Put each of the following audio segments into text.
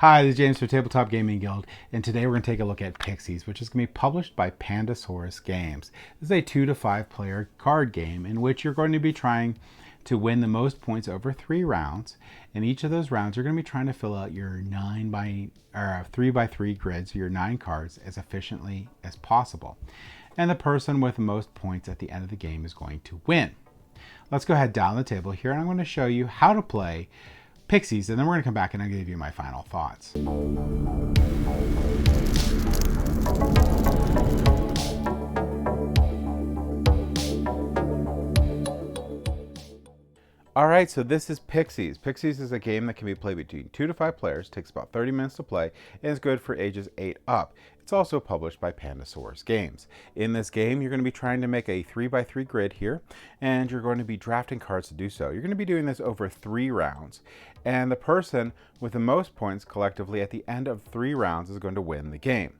Hi, this is James from Tabletop Gaming Guild, and today we're going to take a look at Pixies, which is going to be published by Pandasaurus Games. This is a 2 to 5 player card game in which you're going to be trying to win the most points over 3 rounds. In each of those rounds, you're going to be trying to fill out your 3 by 3 grids, your 9 cards, as efficiently as possible. And the person with the most points at the end of the game is going to win. Let's go ahead down the table here, and I'm going to show you how to play Pixies, and then we're going to come back and I'll give you my final thoughts. Alright, so this is Pixies. Pixies is a game that can be played between 2 to 5 players, takes about 30 minutes to play, and is good for ages 8 up. It's also published by Pandasaurus Games. In this game, you're going to be trying to make a 3 by 3 grid here, and you're going to be drafting cards to do so. You're going to be doing this over 3 rounds, and the person with the most points collectively at the end of 3 rounds is going to win the game.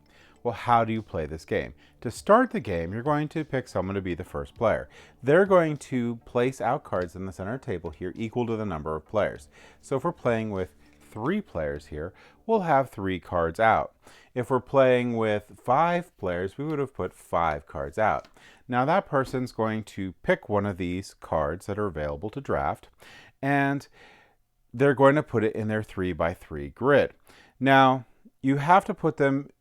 Well, how do you play this game? To start the game, you're going to pick someone to be the first player. They're going to place out cards in the center table here equal to the number of players. So if we're playing with 3 players here, we'll have 3 cards out. If we're playing with 5 players, we would have put 5 cards out. Now that person's going to pick one of these cards that are available to draft, and they're going to put it in their 3 by 3 grid. Now, you have to put them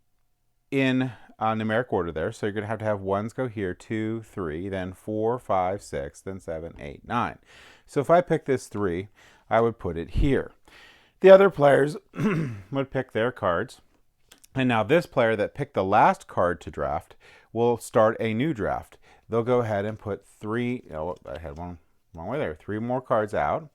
in numeric order there. So you're going to have ones go here, 2, 3, then 4, 5, 6, then 7, 8, 9. So if I pick this 3, I would put it here. The other players would pick their cards. And now this player that picked the last card to draft will start a new draft. They'll go ahead and put 3, I had one wrong way there, 3 more cards out.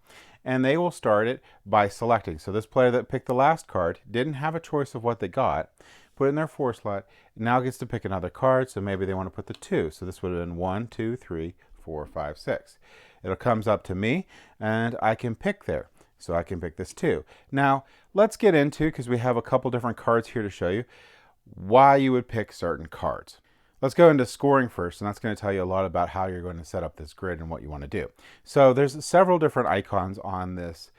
And they will start it by selecting. So this player that picked the last card didn't have a choice of what they got, put it in their 4 slot, now gets to pick another card, so maybe they want to put the 2. So this would have been 1, 2, 3, 4, 5, 6. It comes up to me, and I can pick there. So I can pick this 2. Now, let's get into, because we have a couple different cards here to show you, why you would pick certain cards. Let's go into scoring first, and that's going to tell you a lot about how you're going to set up this grid and what you want to do. So there's several different icons on this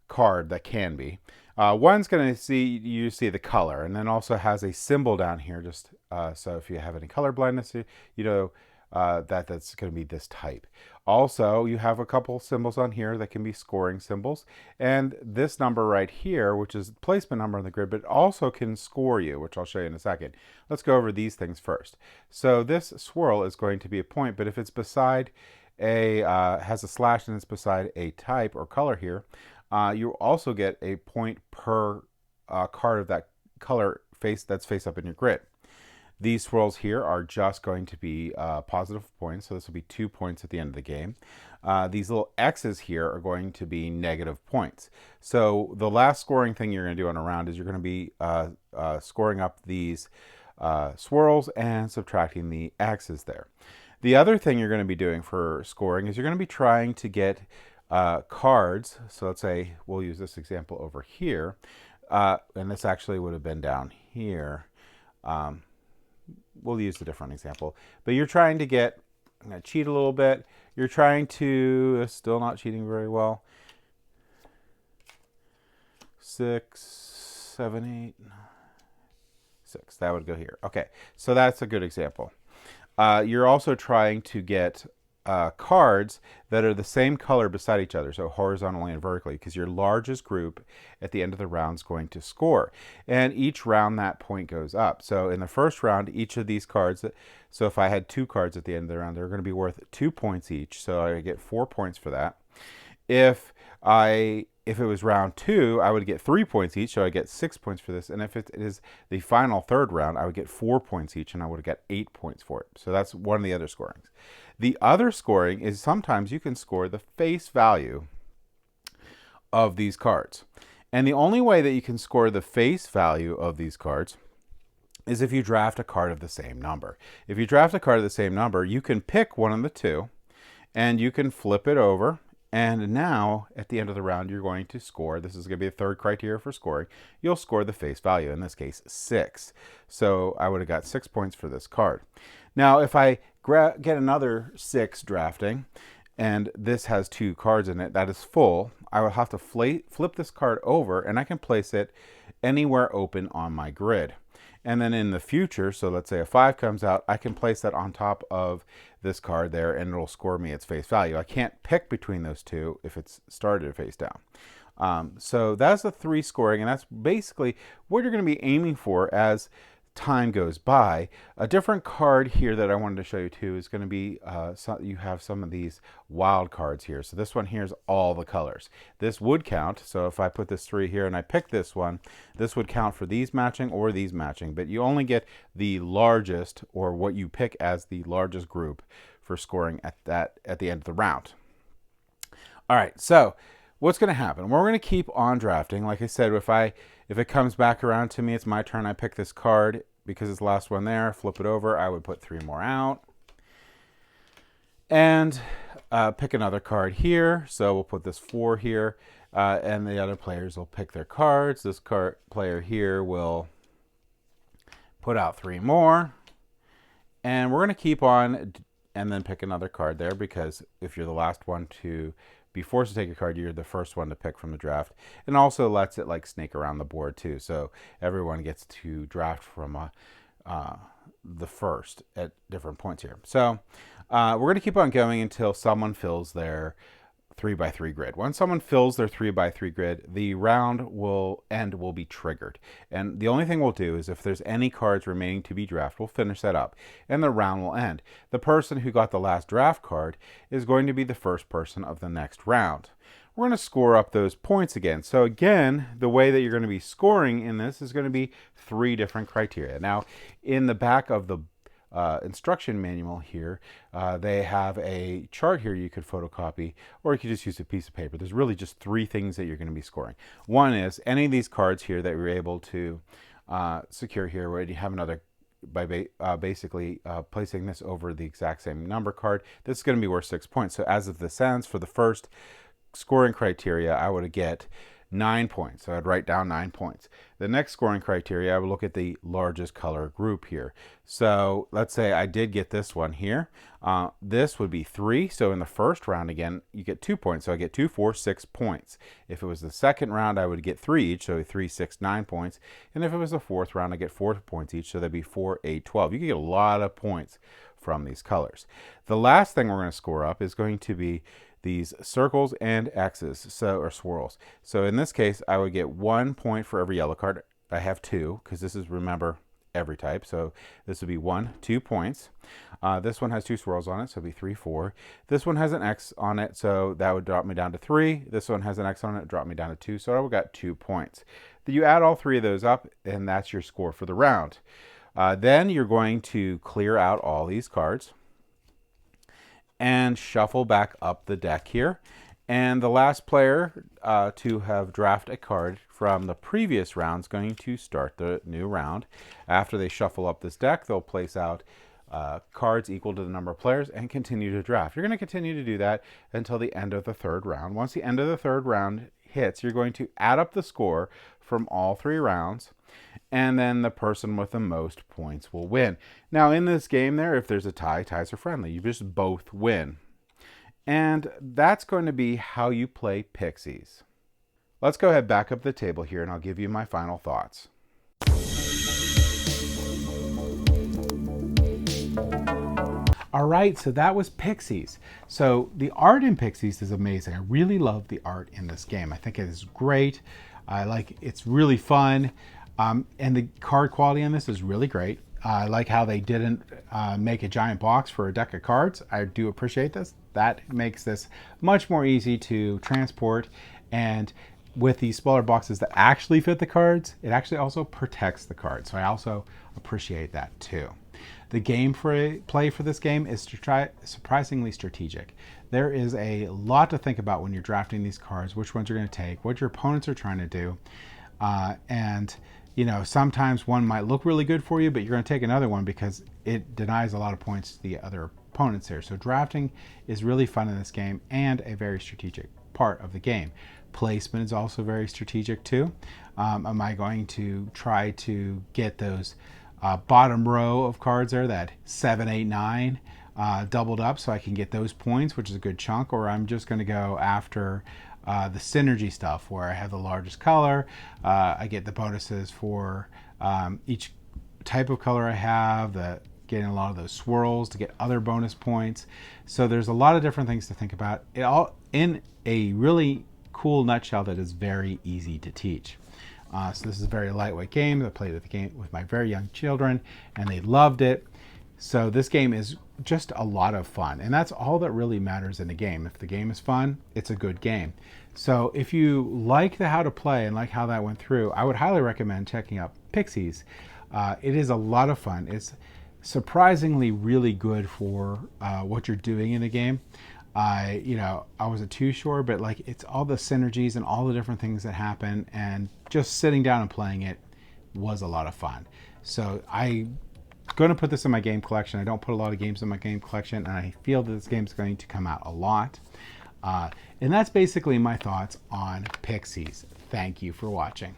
card that can be. One's going to see the color, and then also has a symbol down here, just so if you have any color blindness, you know that's going to be this type. Also, you have a couple symbols on here that can be scoring symbols, and this number right here, which is the placement number on the grid, but also can score you, which I'll show you in a second. Let's go over these things first. So this swirl is going to be a point, but if it's beside has a slash and it's beside a type or color here, you also get a point per card of that color that's face up in your grid. These swirls here are just going to be positive points, so this will be 2 points at the end of the game. These little X's here are going to be negative points. So the last scoring thing you're going to do on a round is you're going to be scoring up these swirls and subtracting the X's there. The other thing you're going to be doing for scoring is you're going to be trying to get cards. So let's say we'll use this example over here, and this actually would have been down here. We'll use a different example, but you're trying to get, I'm going to cheat a little bit. You're trying to, still not cheating very well. 6, 7, 8, 6, that would go here. Okay, so that's a good example. You're also trying to get cards that are the same color beside each other, so horizontally and vertically, because your largest group at the end of the round is going to score. And each round that point goes up. So in the first round, each of these cards, so if I had 2 cards at the end of the round, they're going to be worth 2 points each, so I get 4 points for that. If it was round 2, I would get 3 points each, so I get 6 points for this. And if it is the final third round, I would get 4 points each, and I would have got 8 points for it. So that's one of the other scorings. The other scoring is sometimes you can score the face value of these cards. And the only way that you can score the face value of these cards is if you draft a card of the same number. If you draft a card of the same number, you can pick one of the 2, and you can flip it over. And now, at the end of the round, you're going to score. This is going to be the third criteria for scoring. You'll score the face value, in this case, 6. So I would have got 6 points for this card. Now, if I get another 6 drafting, and this has 2 cards in it, that is full, I would have to flip this card over, and I can place it anywhere open on my grid. And then in the future, so let's say a 5 comes out, I can place that on top of this card there and it'll score me its face value. I can't pick between those two if it's started face down. So that's the 3 scoring, and that's basically what you're going to be aiming for as time goes by. A different card here that I wanted to show you too is going to be, you have some of these wild cards here. So this one here is all the colors. This would count, so if I put this 3 here and I pick this one, this would count for these matching or these matching, but you only get the largest, or what you pick as the largest group for scoring at the end of the round. All right, so what's going to happen? We're going to keep on drafting. Like I said, if it comes back around to me, it's my turn. I pick this card because it's the last one there. Flip it over. I would put 3 more out. And pick another card here. So we'll put this 4 here. And the other players will pick their cards. This player here will put out 3 more. And we're going to keep on and then pick another card there, because if you're the last one to be forced to take a card, you're the first one to pick from the draft. And also lets it like snake around the board too, so everyone gets to draft from the first at different points here. So we're going to keep on going until someone fills their 3x3 grid. Once someone fills their 3x3 grid, the round will be triggered. And the only thing we'll do is if there's any cards remaining to be drafted, we'll finish that up and the round will end. The person who got the last draft card is going to be the first person of the next round. We're going to score up those points again. So again, the way that you're going to be scoring in this is going to be 3 different criteria. Now, in the back of the instruction manual here, they have a chart here you could photocopy, or you could just use a piece of paper. There's really just 3 things that you're going to be scoring. One is any of these cards here that you're able to secure here, where you have another, by basically placing this over the exact same number card, this is going to be worth 6 points. So as of this ends, for the first scoring criteria, I would get 9 points. So I'd write down 9 points. The next scoring criteria, I would look at the largest color group here. So let's say I did get this one here. This would be 3. So in the first round, again, you get 2 points. So I get 2, 4, 6 points. If it was the second round, I would get 3 each. So 3, 6, 9 points. And if it was the fourth round, I get 4 points each. So that'd be 4, 8, 12. You can get a lot of points from these colors. The last thing we're going to score up is going to be these circles and X's, or swirls. So in this case, I would get 1 point for every yellow card. I have 2, because this is, remember, every type. So this would be 1, 2 points. This one has 2 swirls on it, so it'd be 3, 4. This one has an X on it, so that would drop me down to 3. This one has an X on it, drop me down to 2. So I got 2 points. Then you add all 3 of those up, and that's your score for the round. Then you're going to clear out all these cards and shuffle back up the deck here. And the last player to have drafted a card from the previous round is going to start the new round. After they shuffle up this deck, they'll place out cards equal to the number of players and continue to draft. You're going to continue to do that until the end of the 3rd round. Once the end of the 3rd round hits, you're going to add up the score from all 3 rounds, and then the person with the most points will win. Now in this game there, if there's a tie, ties are friendly. You just both win. And that's going to be how you play Pixies. Let's go ahead, back up the table here, and I'll give you my final thoughts. All right, so that was Pixies. So the art in Pixies is amazing. I really love the art in this game. I think it is great. It's really fun. And the card quality on this is really great. I like how they didn't make a giant box for a deck of cards. I do appreciate this. That makes this much more easy to transport. And with these smaller boxes that actually fit the cards, it actually also protects the cards. So I also appreciate that too. The play for this game is surprisingly strategic. There is a lot to think about when you're drafting these cards, which ones you're going to take, what your opponents are trying to do. And you know, sometimes one might look really good for you, but you're going to take another one because it denies a lot of points to the other opponents here. So drafting is really fun in this game and a very strategic part of the game. Placement is also very strategic too. Am I going to try to get those bottom row of cards there, that 7, 8, 9 doubled up, so I can get those points, which is a good chunk, or I'm just going to go after the synergy stuff where I have the largest color. I get the bonuses for each type of color I have, getting a lot of those swirls to get other bonus points. So there's a lot of different things to think about. It all in a really cool nutshell that is very easy to teach. So this is a very lightweight game. I played with my very young children, and they loved it. So this game is just a lot of fun, and that's all that really matters in a game. If the game is fun, it's a good game. So if you like the how to play and like how that went through, I would highly recommend checking out Pixies. It is a lot of fun. It's surprisingly really good for what you're doing in a game. I wasn't too sure, but like it's all the synergies and all the different things that happen, and just sitting down and playing it was a lot of fun. So I'm going to put this in my game collection. I don't put a lot of games in my game collection, and I feel that this game's going to come out a lot. And that's basically my thoughts on Pixies. Thank you for watching.